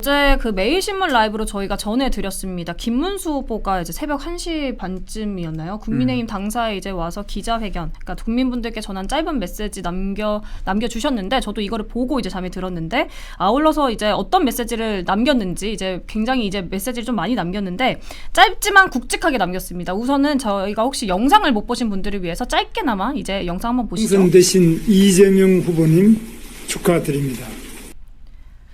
어제 그 매일신문 라이브로 저희가 전해드렸습니다. 김문수 후보가 이제 새벽 1시 반쯤이었나요? 국민의힘 당사에 이제 와서 기자회견, 그러니까 국민분들께 전한 짧은 메시지 남겨주셨는데, 저도 이거를 보고 이제 잠이 들었는데, 아울러서 이제 어떤 메시지를 남겼는지, 이제 굉장히 이제 메시지를 좀 많이 남겼는데, 짧지만 굵직하게 남겼습니다. 우선은 저희가 혹시 영상을 못 보신 분들을 위해서 짧게나마 이제 영상 한번 보시죠. 당선되신 이재명 후보님 축하드립니다.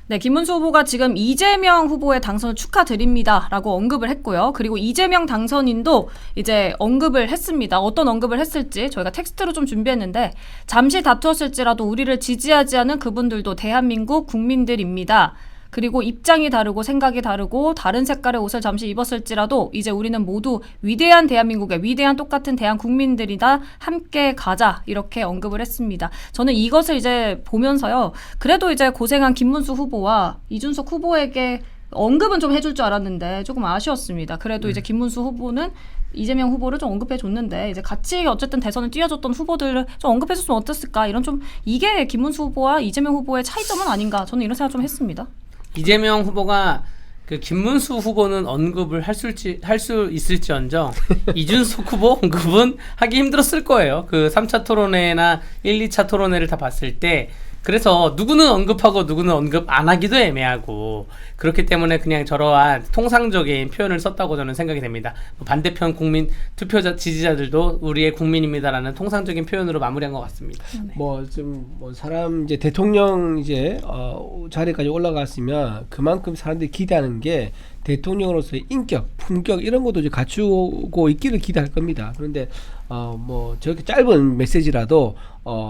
네, 김문수 후보가 지금 이재명 후보의 당선을 축하드립니다라고 언급을 했고요. 그리고 이재명 당선인도 이제 언급을 했습니다. 어떤 언급을 했을지 저희가 텍스트로 좀 준비했는데, 잠시 다투었을지라도 우리를 지지하지 않은 그분들도 대한민국 국민들입니다. 그리고 입장이 다르고 생각이 다르고 다른 색깔의 옷을 잠시 입었을지라도 이제 우리는 모두 위대한 대한민국의 위대한 똑같은 대한 국민들이다. 함께 가자. 이렇게 언급을 했습니다. 저는 이것을 이제 보면서요. 그래도 이제 고생한 김문수 후보와 이준석 후보에게 언급은 좀 해줄 줄 알았는데 조금 아쉬웠습니다. 그래도 이제 김문수 후보는 이재명 후보를 좀 언급해줬는데, 이제 같이 어쨌든 대선을 뛰어줬던 후보들을 좀 언급해줬으면 어땠을까, 이런 좀, 이게 김문수 후보와 이재명 후보의 차이점은 아닌가, 저는 이런 생각 좀 했습니다. 이재명 후보가 그 김문수 후보는 언급을 할 수 있을지언정 이준석 후보 언급은 하기 힘들었을 거예요. 그 3차 토론회나 1, 2차 토론회를 다 봤을 때. 그래서 누구는 언급하고 누구는 언급 안 하기도 애매하고, 그렇기 때문에 그냥 저러한 통상적인 표현을 썼다고 저는 생각이 됩니다. 반대편 국민 투표자 지지자들도 우리의 국민입니다라는 통상적인 표현으로 마무리한 것 같습니다. 사람 이제 대통령 이제 자리까지 올라갔으면 그만큼 사람들이 기대하는 게 대통령으로서의 인격, 품격 이런 것도 이제 갖추고 있기를 기대할 겁니다. 그런데 저렇게 짧은 메시지라도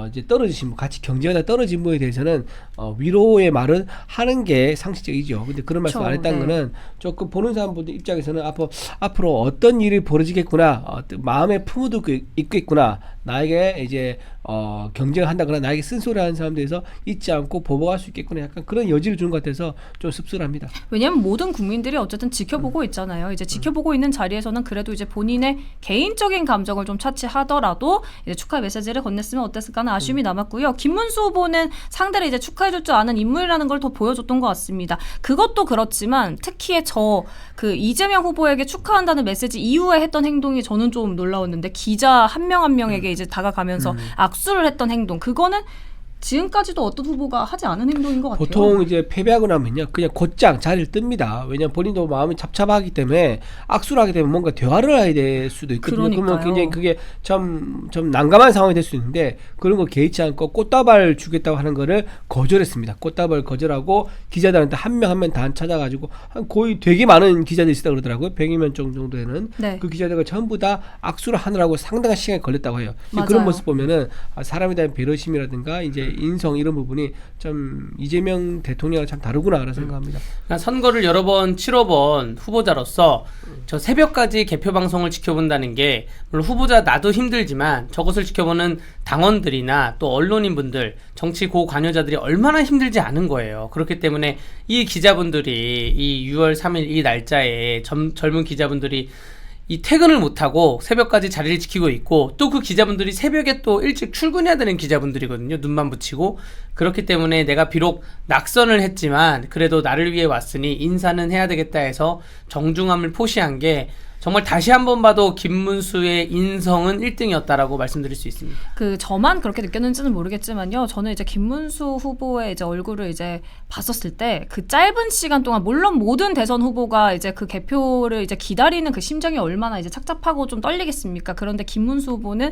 이제 떨어지신 분, 같이 경쟁하다 떨어진 분에 대해서는 위로의 말은 하는 게 상식적이죠. 근데 그런 말씀 안 했다는 거는 조금 보는 사람분들 입장에서는 앞으로 어떤 일이 벌어지겠구나, 마음에 품어도 있겠구나, 나에게 이제 경쟁한다거나 나에게 쓴소리하는 사람들에서 잊지 않고 보복할 수 있겠구나, 약간 그런 여지를 주는 것 같아서 좀 씁쓸합니다. 왜냐하면 모든 국민들이 어쨌든 지켜보고 있잖아요. 이제 지켜보고 있는 자리에서는 그래도 이제 본인의 개인적인 감정을 좀 차치하더라도 이제 축하 메시지를 건넸으면 어땠을까 하는 아쉬움이 남았고요. 김문수 후보는 상대를 이제 축하해줄 줄 아는 인물이라는 걸 더 보여줬던 것 같습니다. 그것도 그렇지만 특히 그 이재명 후보에게 축하한다는 메시지 이후에 했던 행동이 저는 좀 놀라웠는데, 기자 한 명 한 명에게 이제 다가가면서 악수를 했던 행동, 그거는 지금까지도 어떤 후보가 하지 않은 행동인 것 같아요. 보통 이제 패배하고 나면요, 그냥 곧장 자리를 뜹니다. 왜냐하면 본인도 마음이 잡잡하기 때문에 악수를 하게 되면 뭔가 대화를 해야 될 수도 있거든요. 그러면 굉장히 그게 좀 난감한 상황이 될 수 있는데, 그런 거 개의치 않고 꽃다발 주겠다고 하는 거를 거절했습니다. 꽃다발 거절하고 기자들한테 한 명 한 명 다 찾아가지고 거의 되게 많은 기자들이 있었다 그러더라고요. 100여 명 정도 되는. 네. 그 기자들과 전부 다 악수를 하느라고 상당한 시간이 걸렸다고 해요. 그런 모습 보면은 사람에 대한 배려심이라든가 이제 인성 이런 부분이 좀 이재명 대통령과 참 다르구나라고 생각합니다. 그러니까 선거를 여러 번 치러본 후보자로서 저 새벽까지 개표 방송을 지켜본다는 게, 물론 후보자 나도 힘들지만 저것을 지켜보는 당원들이나 또 언론인분들, 정치 고관여자들이 얼마나 힘들지 않은 거예요. 그렇기 때문에 이 기자분들이 이 6월 3일 이 날짜에 젊은 기자분들이 이 퇴근을 못하고 새벽까지 자리를 지키고 있고, 또 그 기자분들이 새벽에 또 일찍 출근해야 되는 기자분들이거든요. 눈만 붙이고. 그렇기 때문에 내가 비록 낙선을 했지만 그래도 나를 위해 왔으니 인사는 해야 되겠다 해서 정중함을 포시한 게, 정말 다시 한번 봐도 김문수의 인성은 1등이었다라고 말씀드릴 수 있습니다. 저만 그렇게 느꼈는지는 모르겠지만요. 저는 이제 김문수 후보의 이제 얼굴을 이제 봤었을 때, 그 짧은 시간 동안, 물론 모든 대선 후보가 이제 그 개표를 이제 기다리는 그 심정이 얼마나 이제 착잡하고 좀 떨리겠습니까? 그런데 김문수 후보는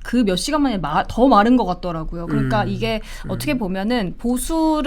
그 몇 시간 만에 더 마른 것 같더라고요. 그러니까 이게 어떻게 보면은 보수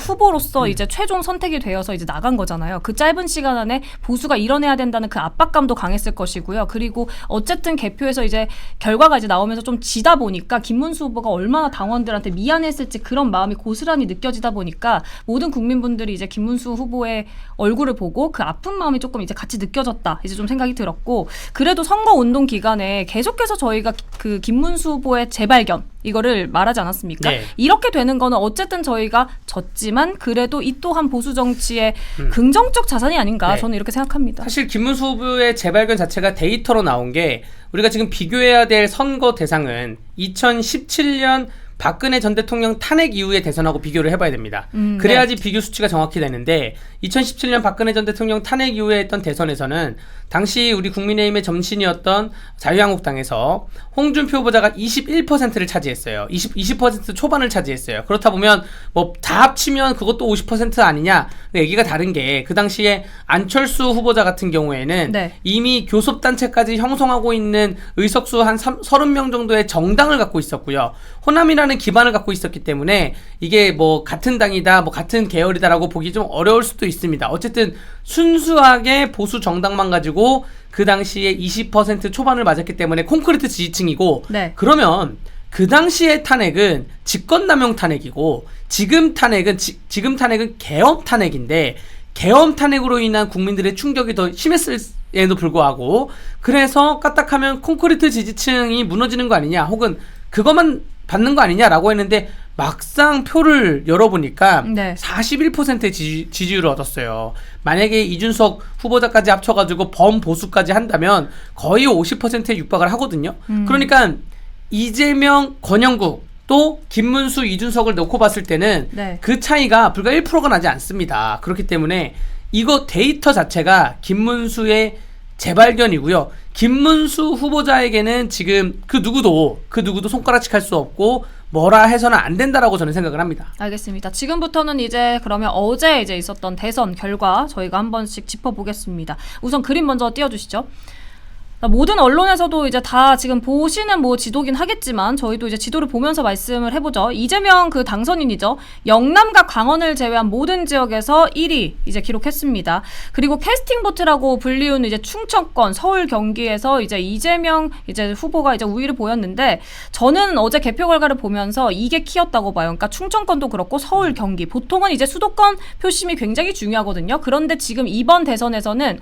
후보로서 이제 최종 선택이 되어서 이제 나간 거잖아요. 그 짧은 시간 안에 보수가 이뤄내야 된다는 그 압박감도 강했을 것이고요. 그리고 어쨌든 개표에서 이제 결과가 이제 나오면서 좀 지다 보니까 김문수 후보가 얼마나 당원들한테 미안했을지 그런 마음이 고스란히 느껴지다 보니까 모든 국민분들이 이제 김문수 후보의 얼굴을 보고 그 아픈 마음이 조금 이제 같이 느껴졌다, 이제 좀 생각이 들었고, 그래도 선거 운동 기간에 계속해서 저희가 그 김문수 후보의 재발견 이거를 말하지 않았습니까? 네. 이렇게 되는 거는 어쨌든 저희가 졌지만 그래도 이 또한 보수 정치의 긍정적 자산이 아닌가, 네. 저는 이렇게 생각합니다. 사실 김문수 후보의 재발견 자체가 데이터로 나온 게, 우리가 지금 비교해야 될 선거 대상은 2017년 박근혜 전 대통령 탄핵 이후의 대선하고 비교를 해봐야 됩니다. 그래야지 비교 수치가 정확히 되는데 2017년 박근혜 전 대통령 탄핵 이후에 했던 대선에서는 당시 우리 국민의힘의 점신이었던 자유한국당에서 홍준표 후보자가 21%를 차지했어요. 20% 초반을 차지했어요. 그렇다 보면 뭐 다 합치면 그것도 50% 아니냐 얘기가 다른 게 그 당시에 안철수 후보자 같은 경우에는 네. 이미 교섭단체까지 형성하고 있는 의석수 한 30명 정도의 정당을 갖고 있었고요. 호남이라는 기반을 갖고 있었기 때문에 이게 뭐 같은 당이다, 뭐 같은 계열이다라고 보기 좀 어려울 수도 있습니다. 어쨌든 순수하게 보수 정당만 가지고 그 당시에 20% 초반을 맞았기 때문에 콘크리트 지지층이고 네. 그러면 그 당시의 탄핵은 직권남용 탄핵이고 지금 탄핵은 계엄 탄핵인데 계엄 탄핵으로 인한 국민들의 충격이 더 심했을에도 불구하고 그래서 까딱하면 콘크리트 지지층이 무너지는 거 아니냐 혹은 그것만 받는 거 아니냐라고 했는데 막상 표를 열어보니까 네. 41%의 지지율을 얻었어요. 만약에 이준석 후보자까지 합쳐가지고 범보수까지 한다면 거의 50%에 육박을 하거든요. 그러니까 이재명, 권영국 또 김문수, 이준석을 놓고 봤을 때는 네. 그 차이가 불과 1%가 나지 않습니다. 그렇기 때문에 이거 데이터 자체가 김문수의 재발견이고요. 김문수 후보자에게는 지금 그 누구도 손가락질할 수 없고 뭐라 해서는 안 된다라고 저는 생각을 합니다. 알겠습니다. 지금부터는 이제 그러면 어제 이제 있었던 대선 결과 저희가 한 번씩 짚어보겠습니다. 우선 그림 먼저 띄워주시죠. 모든 언론에서도 이제 다 지금 보시는 뭐 지도긴 하겠지만 저희도 이제 지도를 보면서 말씀을 해보죠. 이재명 그 당선인이죠. 영남과 강원을 제외한 모든 지역에서 1위 이제 기록했습니다. 그리고 캐스팅 보트라고 불리우는 이제 충청권, 서울, 경기에서 이제 이재명 이제 후보가 이제 우위를 보였는데 저는 어제 개표 결과를 보면서 이게 키였다고 봐요. 그러니까 충청권도 그렇고 서울, 경기 보통은 이제 수도권 표심이 굉장히 중요하거든요. 그런데 지금 이번 대선에서는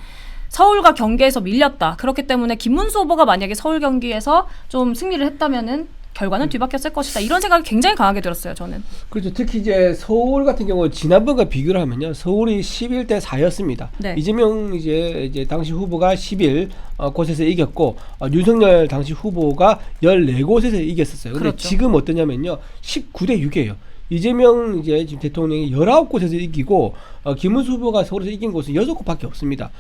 서울과 경기에서 밀렸다. 그렇기 때문에 김문수 후보가 만약에 서울 경기에서 좀 승리를 했다면은 결과는 뒤바뀌었을 것이다. 이런 생각이 굉장히 강하게 들었어요, 저는. 그렇죠. 특히 이제 서울 같은 경우 지난번과 비교를 하면요, 서울이 11대 4였습니다. 네. 이재명 이제 당시 후보가 11 곳에서 이겼고 윤석열 당시 후보가 14곳에서 이겼었어요. 근데 그렇죠. 지금 어떠냐면요, 19대 6이에요. 이재명 이제 지금 대통령이 19곳에서 이기고 김문수 후보가 서울에서 이긴 곳은 6곳밖에 없습니다.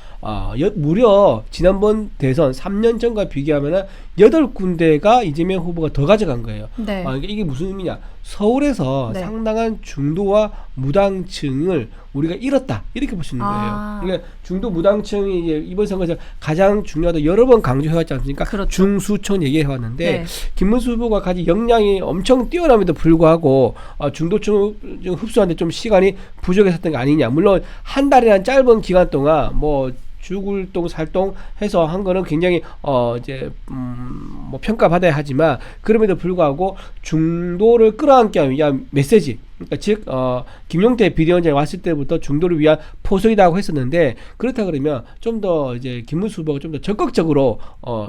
무려 지난번 대선 3년 전과 비교하면은 8군데가 이재명 후보가 더 가져간 거예요. 네. 그러니까 이게 무슨 의미냐? 서울에서 네. 상당한 중도와 무당층을 우리가 잃었다, 이렇게 볼 수 있는 거예요. 아. 그러니까 중도 무당층이 이제 이번 선거에서 가장 중요하다 여러 번 강조해왔지 않습니까? 그렇죠. 중수층 얘기해왔는데 네. 김문수 후보가 가진 역량이 엄청 뛰어남에도 불구하고 중도층 흡수하는데 좀 시간이 부족했었던 게 아니냐. 물론 한 달이란 짧은 기간 동안 뭐 죽을동 살동 해서 한 거는 굉장히 뭐 평가받아야 하지만 그럼에도 불구하고 중도를 끌어안기 위한 메시지, 그러니까 즉 김용태 비대위원장이 왔을 때부터 중도를 위한 포석이라고 했었는데, 그렇다 그러면 좀 더 이제 김문수 후보가 좀 더 적극적으로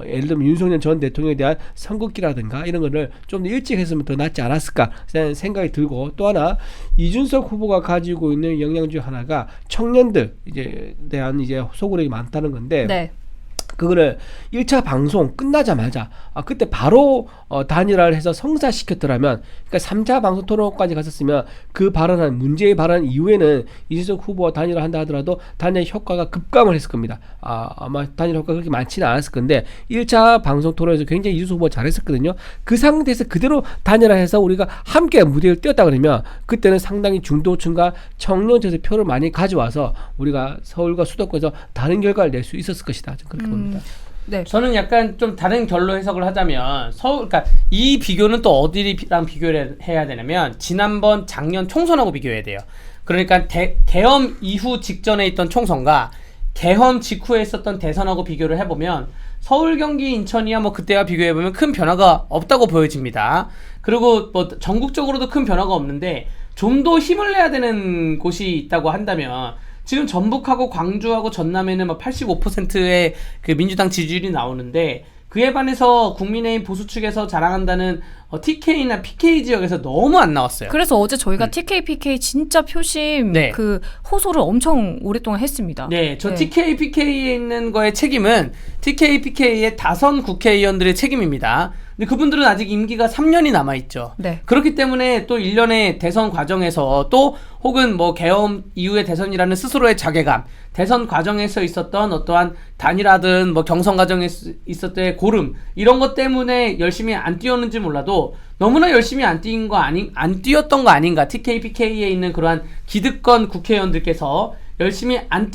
예를 들면 윤석열 전 대통령에 대한 선긋기라든가 이런 거를 좀 더 일찍 했으면 더 낫지 않았을까 생각이 들고, 또 하나 이준석 후보가 가지고 있는 역량 중 하나가 청년들 이제 대한 이제 소구력이 많다는 건데, 네. 그거를 1차 방송 끝나자마자 그때 바로 단일화를 해서 성사시켰더라면, 그러니까 3차 방송 토론까지 갔었으면 그 발언한 문제의 발언 이후에는 이준석 후보와 단일화 한다 하더라도 단일화 효과가 급감을 했을 겁니다. 아마 단일화 효과가 그렇게 많지는 않았을 건데 1차 방송 토론에서 굉장히 이준석 후보가 잘했었거든요. 그 상태에서 그대로 단일화해서 우리가 함께 무대를 띄웠다 그러면 그때는 상당히 중도층과 청년층에서 표를 많이 가져와서 우리가 서울과 수도권에서 다른 결과를 낼 수 있었을 것이다. 저는 그렇게 봅니다. 네. 저는 약간 좀 다른 결로 해석을 하자면 그러니까 이 비교는 또 어디랑 비교를 해야 되냐면 지난번 작년 총선하고 비교해야 돼요. 그러니까 계엄 이후 직전에 있던 총선과 계엄 직후에 있었던 대선하고 비교를 해보면 서울, 경기, 인천이야 뭐 그때와 비교해보면 큰 변화가 없다고 보여집니다. 그리고 뭐 전국적으로도 큰 변화가 없는데 좀 더 힘을 내야 되는 곳이 있다고 한다면 지금 전북하고 광주하고 전남에는 막 85%의 그 민주당 지지율이 나오는데 그에 반해서 국민의힘 보수 측에서 자랑한다는 TK나 PK 지역에서 너무 안 나왔어요. 그래서 어제 저희가 TK, PK 진짜 표심 네. 그 호소를 엄청 오랫동안 했습니다. 네, 저 TK, PK에 있는 거의 책임은 TK, PK의 다선 국회의원들의 책임입니다. 근데 그분들은 아직 임기가 3년이 남아있죠. 네. 그렇기 때문에 또 일련의 대선 과정에서 또 혹은 뭐 계엄 이후의 대선이라는 스스로의 자괴감, 대선 과정에서 있었던 어떠한 단일화든 뭐 경선 과정에 있었던 고름 이런 것 때문에 열심히 안 뛰었는지 몰라도 너무나 열심히 안 뛰었던 거 아닌가. TK, PK에 있는 그러한 기득권 국회의원들께서 열심히 안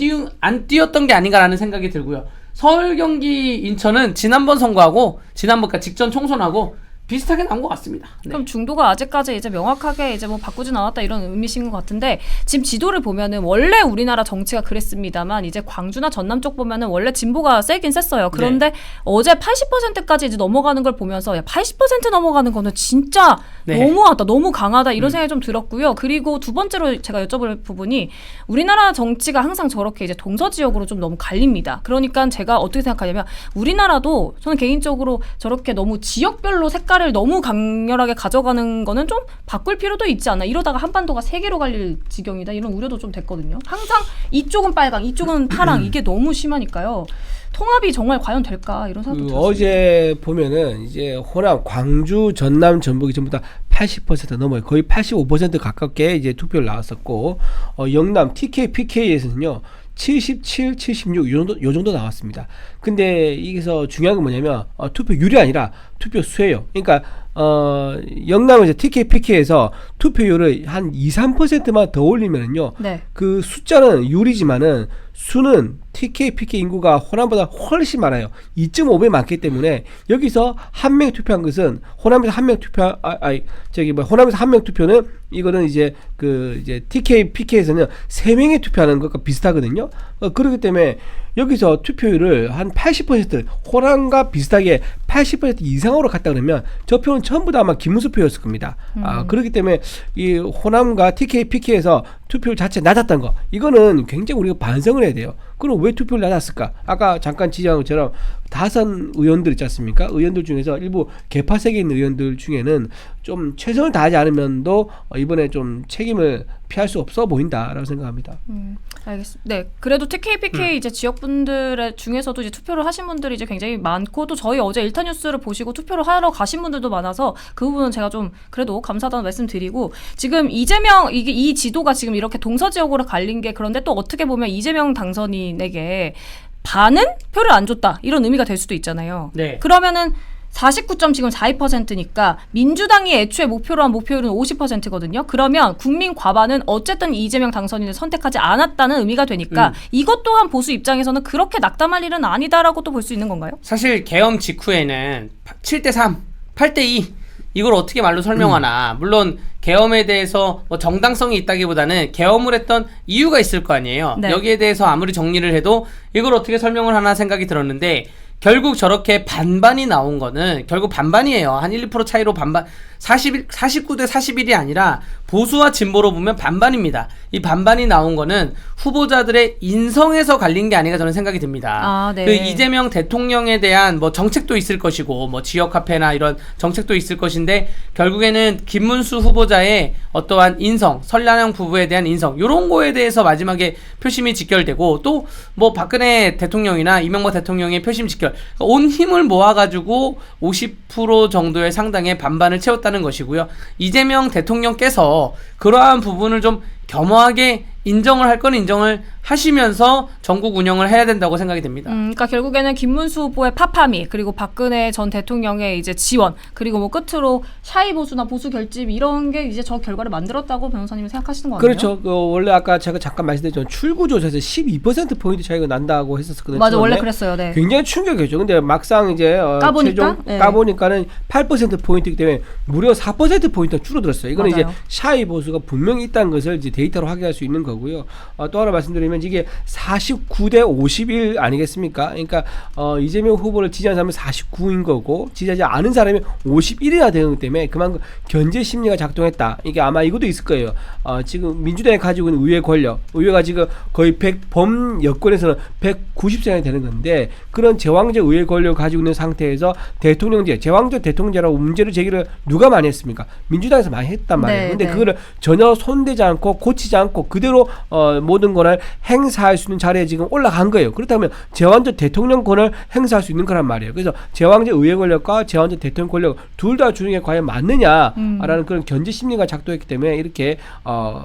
뛰었던 게 아닌가라는 생각이 들고요. 서울, 경기, 인천은 지난번 선거하고 그러니까 직전 총선하고 비슷하게 나온 것 같습니다. 네. 그럼 중도가 아직까지 이제 명확하게 이제 뭐 바꾸진 않았다 이런 의미신 것 같은데 지금 지도를 보면은 원래 우리나라 정치가 그랬습니다만 이제 광주나 전남 쪽 보면은 원래 진보가 세긴 셌어요. 그런데 네. 어제 80%까지 이제 넘어가는 걸 보면서 야, 80% 넘어가는 거는 진짜 네. 너무하다, 너무 강하다 이런 생각이 좀 들었고요. 그리고 두 번째로 제가 여쭤볼 부분이 우리나라 정치가 항상 저렇게 이제 동서 지역으로 좀 너무 갈립니다. 그러니까 제가 어떻게 생각하냐면 우리나라도 저는 개인적으로 저렇게 너무 지역별로 색깔을 너무 강렬하게 가져가는 거는 좀 바꿀 필요도 있지 않나. 이러다가 한반도가 세 개로 갈릴 지경이다. 이런 우려도 좀 됐거든요. 항상 이쪽은 빨강, 이쪽은 파랑 이게 너무 심하니까요. 통합이 정말 과연 될까 이런 생각도 들었습니다. 어제 보면은 이제 호남, 광주, 전남, 전북이 전부 다 80% 넘어요. 거의 85% 가깝게 이제 투표를 나왔었고 영남 TK, PK에서는요. 77, 76 요 정도 나왔습니다. 근데 여기서 중요한 건 뭐냐면 투표율이 아니라 투표 수예요. 그러니까 영남은 이제 TK, PK에서 투표율을 한 2, 3%만 더 올리면은요. 네. 그 숫자는 유리지만은 수는 TK, PK 인구가 호남보다 훨씬 많아요. 2.5배 많기 때문에 여기서 한 명 투표한 것은 호남에서 한 명 투표 호남에서 한 명 투표는 이거는 이제 이제 TK, PK에서는 3명이 투표하는 것과 비슷하거든요. 그렇기 때문에 여기서 투표율을 한 80% 호남과 비슷하게 80% 이상으로 갔다 그러면 저 표는 전부 다 아마 김문수 표였을 겁니다. 그렇기 때문에 이 호남과 TK, PK에서 투표율 자체 낮았던 거 이거는 굉장히 우리가 반성을 해야 돼요. 그럼 왜 투표율 낮았을까? 아까 잠깐 지적한 것처럼 다선 의원들 있지 않습니까? 의원들 중에서 일부 개파색에 있는 의원들 중에는 좀 최선을 다하지 않으면도 이번에 좀 책임을 피할 수 없어 보인다라고 생각합니다. 알겠습니다. 네, 그래도 TK, PK 이제 지역분들의 중에서도 이제 투표를 하신 분들이 이제 굉장히 많고 또 저희 어제 일타 뉴스를 보시고 투표를 하러 가신 분들도 많아서 그 부분은 제가 좀 그래도 감사하다는 말씀드리고 지금 이재명 이 지도가 지금 이렇게 동서 지역으로 갈린 게 그런데 또 어떻게 보면 이재명 당선인에게 반은 표를 안 줬다 이런 의미가 될 수도 있잖아요. 네. 그러면은 49점 지금 42%니까 민주당이 애초에 목표로 한 목표율은 50%거든요. 그러면 국민 과반은 어쨌든 이재명 당선인을 선택하지 않았다는 의미가 되니까 이것 또한 보수 입장에서는 그렇게 낙담할 일은 아니다라고 또 볼 수 있는 건가요? 사실 계엄 직후에는 7대3, 8대2 이걸 어떻게 말로 설명하나. 물론 계엄에 대해서 뭐 정당성이 있다기보다는 계엄을 했던 이유가 있을 거 아니에요. 네. 여기에 대해서 아무리 정리를 해도 이걸 어떻게 설명을 하나 생각이 들었는데 결국 저렇게 반반이 나온 거는 결국 반반이에요. 한 1, 2% 차이로 반반 49대 41이 아니라 보수와 진보로 보면 반반입니다. 이 반반이 나온 거는 후보자들의 인성에서 갈린 게 아닌가 저는 생각이 듭니다. 아, 네. 그 이재명 대통령에 대한 뭐 정책도 있을 것이고 뭐 지역 카페나 이런 정책도 있을 것인데 결국에는 김문수 후보자의 어떠한 인성, 설란영 부부에 대한 인성 이런 거에 대해서 마지막에 표심이 직결되고 또 뭐 박근혜 대통령이나 이명박 대통령의 표심 직결 온 힘을 모아가지고 50% 정도의 상당의 반반을 채웠다는 것이고요. 이재명 대통령께서 그러한 부분을 좀 겸허하게 인정을 할 건 인정을 하시면서 전국 운영을 해야 된다고 생각이 됩니다. 그러니까 결국에는 김문수 후보의 파파미 그리고 박근혜 전 대통령의 이제 지원 그리고 뭐 끝으로 샤이 보수나 보수 결집 이런 게 이제 저 결과를 만들었다고 변호사님이 생각하시는 거 아니에요? 그렇죠. 원래 아까 제가 잠깐 말씀드렸지만 출구조사에서 12%포인트 차이가 난다고 했었거든요. 맞아, 원래 처음에. 그랬어요. 네. 굉장히 충격이었죠. 근데 막상 이제 까보니까? 최종 네. 까보니까는 8%포인트이기 때문에 무려 4%포인트가 줄어들었어요. 이거는 맞아요. 이제 샤이 보수가 분명히 있다는 것을 이제 데이터로 확인할 수 있는 거고요. 또 하나 말씀드리면 이게 49대 51 아니겠습니까? 그러니까 이재명 후보를 지지하는 사람은 49인 거고 지지하지 않은 사람이 51이나 되는 것 때문에 그만큼 견제 심리가 작동했다. 이게 아마 이것도 있을 거예요. 지금 민주당이 가지고 있는 의회 권력, 의회가 지금 거의 범 여권에서는 190석이 되는 건데 그런 제왕적 의회 권력을 가지고 있는 상태에서 대통령제, 제왕적 대통령제라고 문제를 제기를 누가 많이 했습니까? 민주당에서 많이 했단 말이에요. 근데 그거를 전혀 손대지 않고 고치지 않고 그대로 모든 권한을 행사할 수 있는 자리에 지금 올라간 거예요. 그렇다면 제왕적 대통령권을 행사할 수 있는 거란 말이에요. 그래서 제왕적 의회 권력과 제왕적 대통령 권력 둘 다 주는 게 과연 맞느냐라는 그런 견제 심리가 작동했기 때문에 이렇게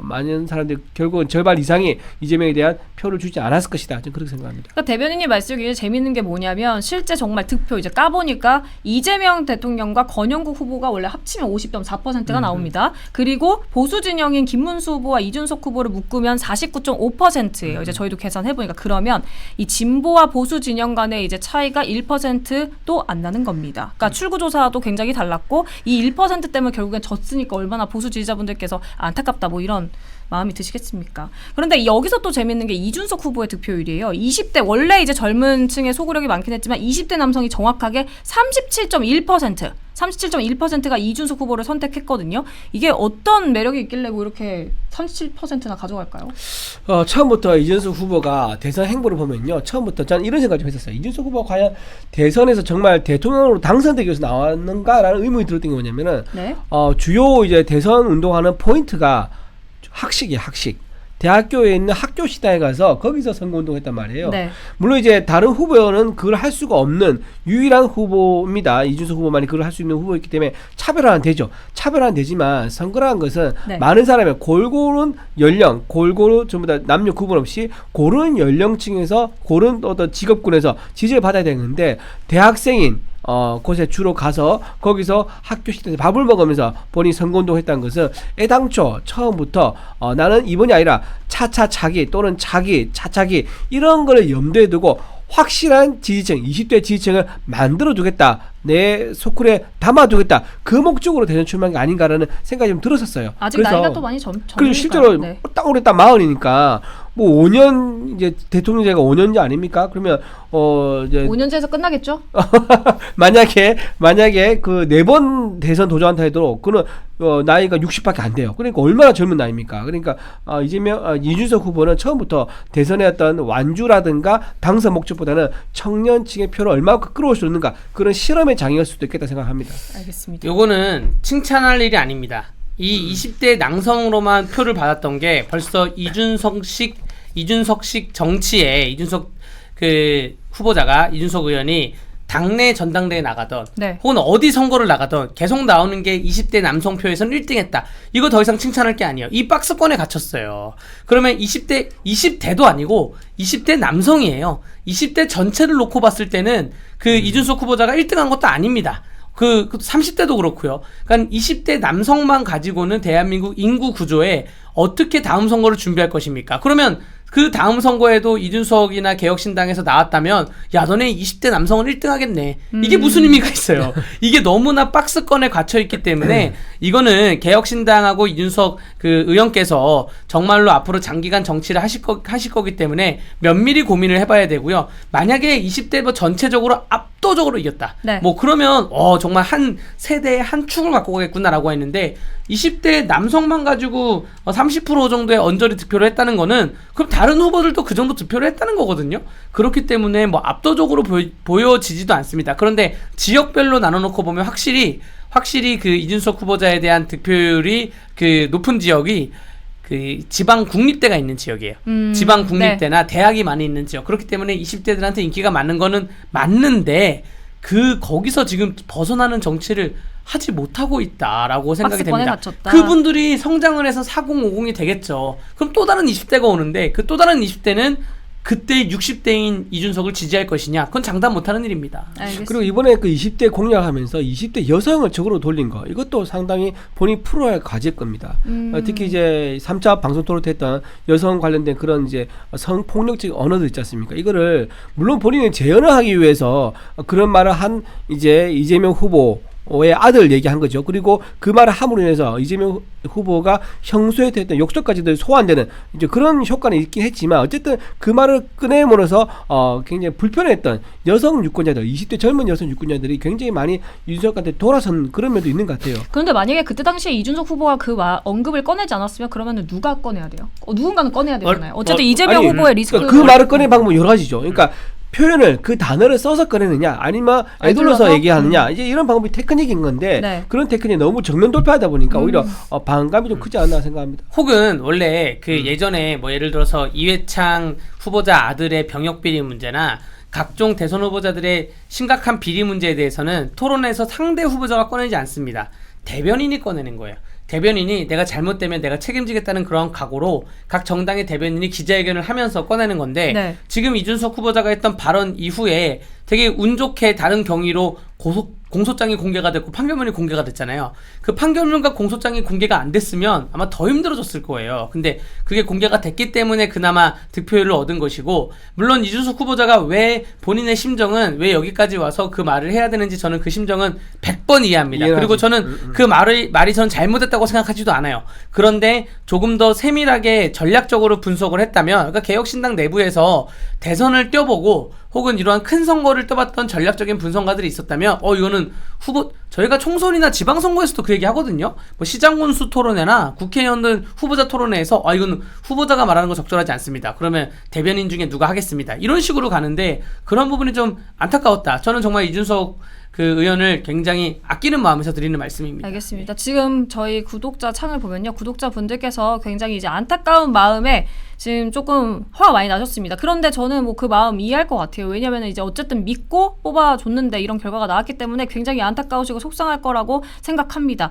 많은 사람들이 결국은 절반 이상이 이재명에 대한 표를 주지 않았을 것이다. 저는 그렇게 생각합니다. 그러니까 대변인님 말씀이 재밌는 게 뭐냐면 실제 정말 득표 이제 까보니까 이재명 대통령과 권영국 후보가 원래 합치면 50.4%가 나옵니다. 그리고 보수 진영인 김문수 후보와 이준석 후보를 묶으면 49.5%예요. 이제 저희도 계산해보니까 그러면 이 진보와 보수 진영 간의 이제 차이가 1%도 안 나는 겁니다. 그러니까 출구조사도 굉장히 달랐고 이 1% 때문에 결국엔 졌으니까 얼마나 보수 지지자분들께서 안타깝다 뭐 이런 마음이 드시겠습니까? 그런데 여기서 또 재밌는 게 이준석 후보의 득표율이에요. 20대 원래 이제 젊은 층의 소구력이 많긴 했지만 20대 남성이 정확하게 37.1%가 이준석 후보를 선택했거든요. 이게 어떤 매력이 있길래 뭐 이렇게 37%나 가져갈까요? 처음부터 이준석 후보가 대선 행보를 보면요. 처음부터 저는 이런 생각 좀 했었어요. 이준석 후보가 과연 대선에서 정말 대통령으로 당선되기 위해서 나왔는가라는 의문이 들었던 게 뭐냐면은 네. 주요 이제 대선 운동하는 포인트가 학식이에요. 학식. 대학교에 있는 학교 식당에 가서 거기서 선거운동했단 말이에요. 네. 물론 이제 다른 후보는 그걸 할 수가 없는 유일한 후보입니다. 이준석 후보만이 그걸 할 수 있는 후보였기 때문에 차별화는 되죠. 차별화는 되지만 선거라는 것은 많은 사람의 골고루 연령, 골고루 전부 다 남녀 구분 없이 고른 연령층에서 고른 어떤 직업군에서 지지를 받아야 되는데 대학생인 곳에 주로 가서 거기서 학교 식당에서 밥을 먹으면서 본인이 선거운동을 했다는 것은 애당초 처음부터 나는 이번이 아니라 차차차기 또는 차차기 이런 거를 염두에 두고 확실한 지지층, 20대 지지층을 만들어두겠다. 내 소쿨에 담아두겠다. 그 목적으로 대선 출마한 게 아닌가라는 생각이 좀 들었었어요. 아직 나이가 또 많이 젊으니까. 그리고 실제로 딱 올해 딱 40이니까 뭐 5년 이제 대통령제가 5년제 아닙니까? 그러면 이제 5년제에서 끝나겠죠? 만약에 그 4번 대선 도전한다 해도 그는 나이가 60밖에 안 돼요. 그러니까 얼마나 젊은 나이입니까? 그러니까 이준석 후보는 처음부터 대선의 어떤 완주라든가 당선 목적보다는 청년층의 표를 얼마큼 끌어올 수 있는가 그런 실험의 장이었을 수도 있겠다 생각합니다. 알겠습니다. 요거는 칭찬할 일이 아닙니다. 이 20대 낭성으로만 표를 받았던 게 벌써 이준석식 정치에 이준석 그 후보자가 이준석 의원이 당내 전당대회 나가던 혹은 어디 선거를 나가던 계속 나오는 게 20대 남성표에서는 1등했다. 이거 더 이상 칭찬할 게 아니에요. 이 박스권에 갇혔어요. 그러면 20대도 아니고 20대 남성이에요. 20대 전체를 놓고 봤을 때는 그 이준석 후보자가 1등한 것도 아닙니다. 그 30대도 그렇고요. 그러니까 20대 남성만 가지고는 대한민국 인구 구조에 어떻게 다음 선거를 준비할 것입니까? 그러면 그 다음 선거에도 이준석이나 개혁신당에서 나왔다면 야 너네 20대 남성은 1등 하겠네. 이게 무슨 의미가 있어요. 이게 너무나 박스권에 갇혀있기 때문에 이거는 개혁신당하고 이준석 그 의원께서 정말로 앞으로 장기간 정치를 하실 거기 때문에 면밀히 고민을 해봐야 되고요. 만약에 20대 뭐 전체적으로 압도적으로 이겼다. 뭐 그러면 정말 한 세대의 한 축을 갖고 가겠구나라고 했는데 20대 남성만 가지고 30% 정도의 언저리 득표를 했다는 거는 그럼 다른 후보들도 그 정도 득표를 했다는 거거든요. 그렇기 때문에 뭐 압도적으로 보여지지도 않습니다. 그런데 지역별로 나눠놓고 보면 확실히 그 이준석 후보자에 대한 득표율이 그 높은 지역이 그 지방 국립대가 있는 지역이에요. 지방 국립대나 대학이 많이 있는 지역. 그렇기 때문에 20대들한테 인기가 많은 거는 맞는데 거기서 지금 벗어나는 정치를 하지 못하고 있다라고 생각이 됩니다. 갇혔다. 그분들이 성장을 해서 4050이 되겠죠. 그럼 또 다른 20대가 오는데 그 또 다른 20대는 그때 60대인 이준석을 지지할 것이냐? 그건 장담 못하는 일입니다. 알겠습니다. 그리고 이번에 그 20대 공략하면서 20대 여성을 적으로 돌린 거 이것도 상당히 본인이 풀어야 할 과제일 겁니다. 특히 이제 3차 방송 토론 때 했던 여성 관련된 그런 이제 성폭력적 언어들 있지 않습니까? 이거를 물론 본인이 재연을 하기 위해서 그런 말을 한 이제 이재명 후보 아들 얘기한 거죠. 그리고 그 말을 함으로 인해서 이재명 후보가 형소에 됐던 욕설까지도 소환되는 이제 그런 효과는 있긴 했지만 어쨌든 그 말을 꺼내므로써 굉장히 불편했던 여성 유권자들, 20대 젊은 여성 유권자들이 굉장히 많이 이준석한테 돌아선 그런 면도 있는 것 같아요. 그런데 만약에 그때 당시에 이준석 후보가 그 언급을 꺼내지 않았으면 그러면 누가 꺼내야 돼요? 누군가는 꺼내야 되잖아요. 어쨌든 이재명 아니, 후보의 리스크를 그 말을 꺼내는 방법은 여러 가지죠. 그러니까 표현을 그 단어를 써서 꺼내느냐 아니면 애둘러서 애둘러서? 얘기하느냐 이제 이런 방법이 테크닉인 건데 네. 그런 테크닉이 너무 정면 돌파하다 보니까 오히려 반감이 좀 크지 않나 생각합니다. 혹은 원래 그 예전에 뭐 예를 들어서 이회창 후보자 아들의 병역 비리 문제나 각종 대선 후보자들의 심각한 비리 문제에 대해서는 토론에서 상대 후보자가 꺼내지 않습니다. 대변인이 꺼내는 거예요. 대변인이 내가 잘못되면 내가 책임지겠다는 그런 각오로 각 정당의 대변인이 기자회견을 하면서 꺼내는 건데 네. 지금 이준석 후보자가 했던 발언 이후에 되게 운 좋게 다른 경위로 공소장이 공개가 됐고 판결문이 공개가 됐잖아요. 그 판결문과 공소장이 공개가 안 됐으면 아마 더 힘들어졌을 거예요. 근데 그게 공개가 됐기 때문에 그나마 득표율을 얻은 것이고, 물론 이준석 후보자가 왜 본인의 심정은 왜 여기까지 와서 그 말을 해야 되는지 저는 그 심정은 100번 이해합니다. 이해하지. 그리고 저는 그 말이 저는 잘못했다고 생각하지도 않아요. 그런데 조금 더 세밀하게 전략적으로 분석을 했다면, 그러니까 개혁신당 내부에서 대선을 뛰어보고 혹은 이러한 큰 선거를 떠봤던 전략적인 분석가들이 있었다면 이거는 저희가 총선이나 지방선거에서도 그 얘기 하거든요. 뭐 시장군수 토론회나 국회의원들 후보자 토론회에서 이거는 후보자가 말하는 거 적절하지 않습니다. 그러면 대변인 중에 누가 하겠습니다. 이런 식으로 가는데 그런 부분이 좀 안타까웠다. 저는 정말 이준석 그 의원을 굉장히 아끼는 마음에서 드리는 말씀입니다. 알겠습니다. 지금 저희 구독자 창을 보면요. 구독자분들께서 굉장히 이제 안타까운 마음에 지금 조금 화가 많이 나셨습니다. 그런데 저는 뭐 그 마음 이해할 것 같아요. 왜냐면 이제 어쨌든 믿고 뽑아줬는데 이런 결과가 나왔기 때문에 굉장히 안타까우시고 속상할 거라고 생각합니다.